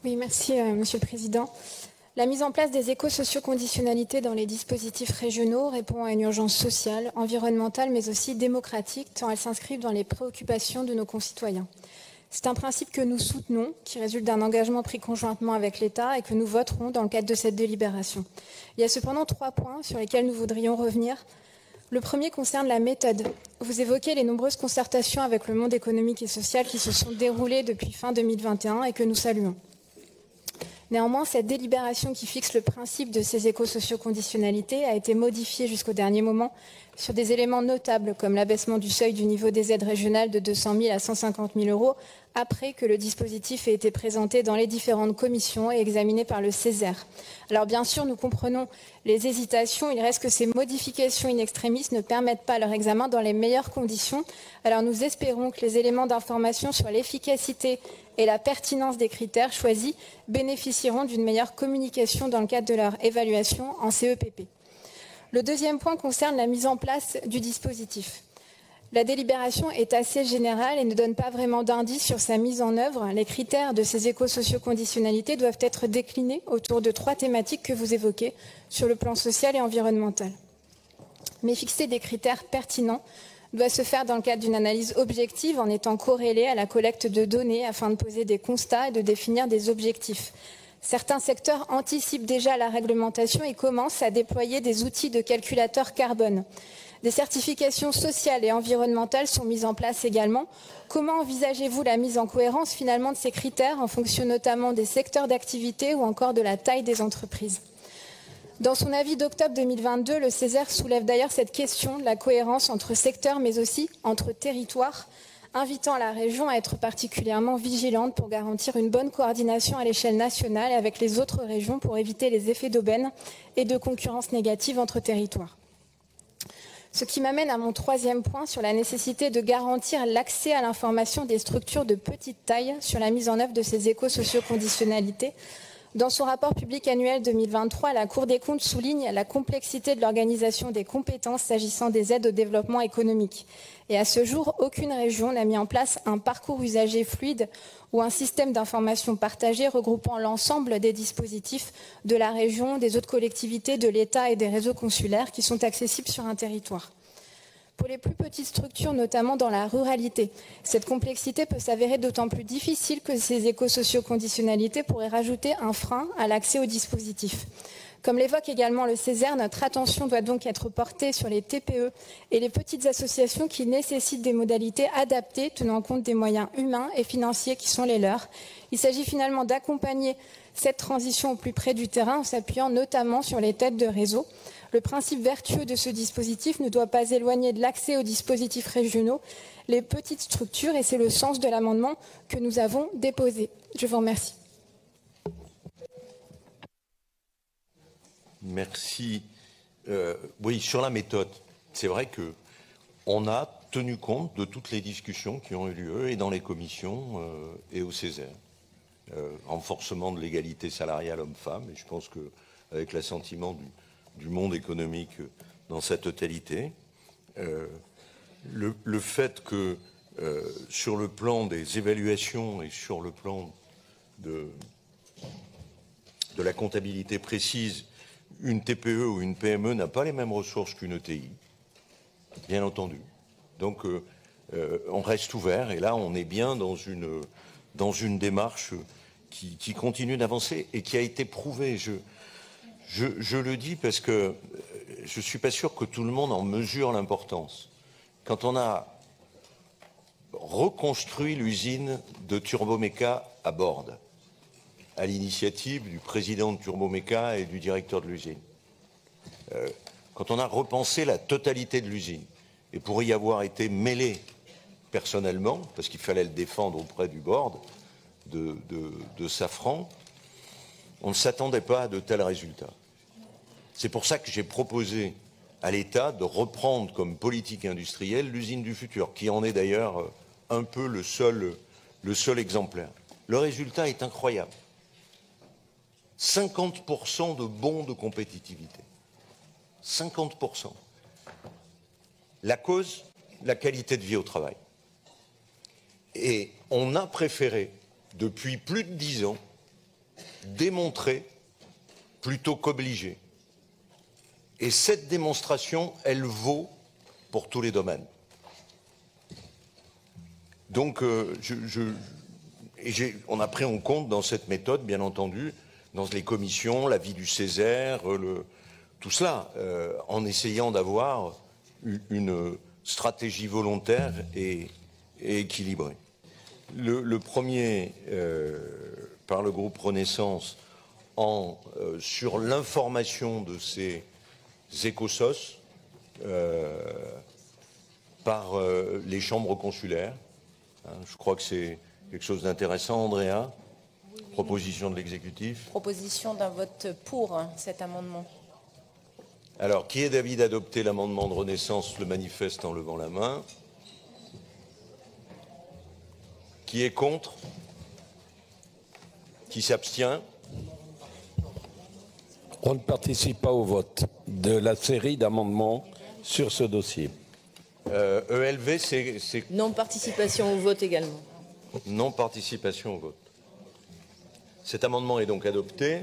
Oui, merci Monsieur le Président. La mise en place des éco-socioconditionnalités dans les dispositifs régionaux répond à une urgence sociale, environnementale, mais aussi démocratique, tant elles s'inscrivent dans les préoccupations de nos concitoyens. C'est un principe que nous soutenons, qui résulte d'un engagement pris conjointement avec l'État et que nous voterons dans le cadre de cette délibération. Il y a cependant 3 points sur lesquels nous voudrions revenir. Le premier concerne la méthode. Vous évoquez les nombreuses concertations avec le monde économique et social qui se sont déroulées depuis fin 2021 et que nous saluons. Néanmoins, cette délibération qui fixe le principe de ces éco-socioconditionnalités a été modifiée jusqu'au dernier moment sur des éléments notables comme l'abaissement du seuil du niveau des aides régionales de 200 000 à 150 000 euros après que le dispositif ait été présenté dans les différentes commissions et examiné par le Césaire. Alors bien sûr, nous comprenons les hésitations, il reste que ces modifications in extremis ne permettent pas leur examen dans les meilleures conditions. Alors nous espérons que les éléments d'information sur l'efficacité et la pertinence des critères choisis bénéficieront d'une meilleure communication dans le cadre de leur évaluation en CEPP. Le deuxième point concerne la mise en place du dispositif. La délibération est assez générale et ne donne pas vraiment d'indices sur sa mise en œuvre. Les critères de ces éco-socioconditionnalités doivent être déclinés autour de 3 thématiques que vous évoquez sur le plan social et environnemental. Mais fixer des critères pertinents doit se faire dans le cadre d'une analyse objective en étant corrélée à la collecte de données afin de poser des constats et de définir des objectifs. Certains secteurs anticipent déjà la réglementation et commencent à déployer des outils de calculateur carbone. Des certifications sociales et environnementales sont mises en place également. Comment envisagez-vous la mise en cohérence finalement de ces critères en fonction notamment des secteurs d'activité ou encore de la taille des entreprises ? Dans son avis d'octobre 2022, le Césaire soulève d'ailleurs cette question de la cohérence entre secteurs mais aussi entre territoires, invitant la région à être particulièrement vigilante pour garantir une bonne coordination à l'échelle nationale et avec les autres régions pour éviter les effets d'aubaine et de concurrence négative entre territoires. Ce qui m'amène à mon 3e point sur la nécessité de garantir l'accès à l'information des structures de petite taille sur la mise en œuvre de ces éco-socioconditionnalités. Dans son rapport public annuel 2023, la Cour des comptes souligne la complexité de l'organisation des compétences s'agissant des aides au développement économique. Et à ce jour, aucune région n'a mis en place un parcours usager fluide ou un système d'information partagé regroupant l'ensemble des dispositifs de la région, des autres collectivités, de l'État et des réseaux consulaires qui sont accessibles sur un territoire. Pour les plus petites structures, notamment dans la ruralité, cette complexité peut s'avérer d'autant plus difficile que ces éco-socioconditionnalités pourraient rajouter un frein à l'accès au dispositif. Comme l'évoque également le Césaire, notre attention doit donc être portée sur les TPE et les petites associations qui nécessitent des modalités adaptées tenant compte des moyens humains et financiers qui sont les leurs. Il s'agit finalement d'accompagner cette transition au plus près du terrain en s'appuyant notamment sur les têtes de réseau. Le principe vertueux de ce dispositif ne doit pas éloigner de l'accès aux dispositifs régionaux les petites structures et c'est le sens de l'amendement que nous avons déposé. Je vous remercie. Merci. Oui, sur la méthode, c'est vrai qu'on a tenu compte de toutes les discussions qui ont eu lieu et dans les commissions et au Césaire. Renforcement de l'égalité salariale homme-femme, et je pense qu'avec l'assentiment du monde économique dans sa totalité, le fait que sur le plan des évaluations et sur le plan de la comptabilité précise, une TPE ou une PME n'a pas les mêmes ressources qu'une ETI, bien entendu. Donc on reste ouvert et là on est bien dans une démarche qui continue d'avancer et qui a été prouvée. Je le dis parce que je ne suis pas sûr que tout le monde en mesure l'importance. Quand on a reconstruit l'usine de Turboméca à Bordes, à l'initiative du président de Turboméca et du directeur de l'usine, quand on a repensé la totalité de l'usine, et pour y avoir été mêlé personnellement, parce qu'il fallait le défendre auprès du board de Safran, on ne s'attendait pas à de tels résultats. C'est pour ça que j'ai proposé à l'État de reprendre comme politique industrielle l'usine du futur, qui en est d'ailleurs un peu le seul exemplaire. Le résultat est incroyable. 50% de bons de compétitivité. 50%. La cause, la qualité de vie au travail. Et on a préféré, depuis plus de 10 ans, démontrer plutôt qu'obliger. Et cette démonstration, elle vaut pour tous les domaines. Donc, on a pris en compte dans cette méthode, bien entendu, dans les commissions, l'avis du Césaire, tout cela, en essayant d'avoir une stratégie volontaire et équilibrée. Le premier, par le groupe Renaissance, sur l'information de ces écosos par les chambres consulaires. Je crois que c'est quelque chose d'intéressant, Andrea. Oui. Proposition de l'exécutif. Proposition d'un vote pour cet amendement. Alors, qui est d'avis d'adopter l'amendement de Renaissance le manifeste en levant la main. Qui est contre? Qui s'abstient? On ne participe pas au vote de la série d'amendements sur ce dossier. ELV, c'est... Non-participation au vote également. Non-participation au vote. Cet amendement est donc adopté.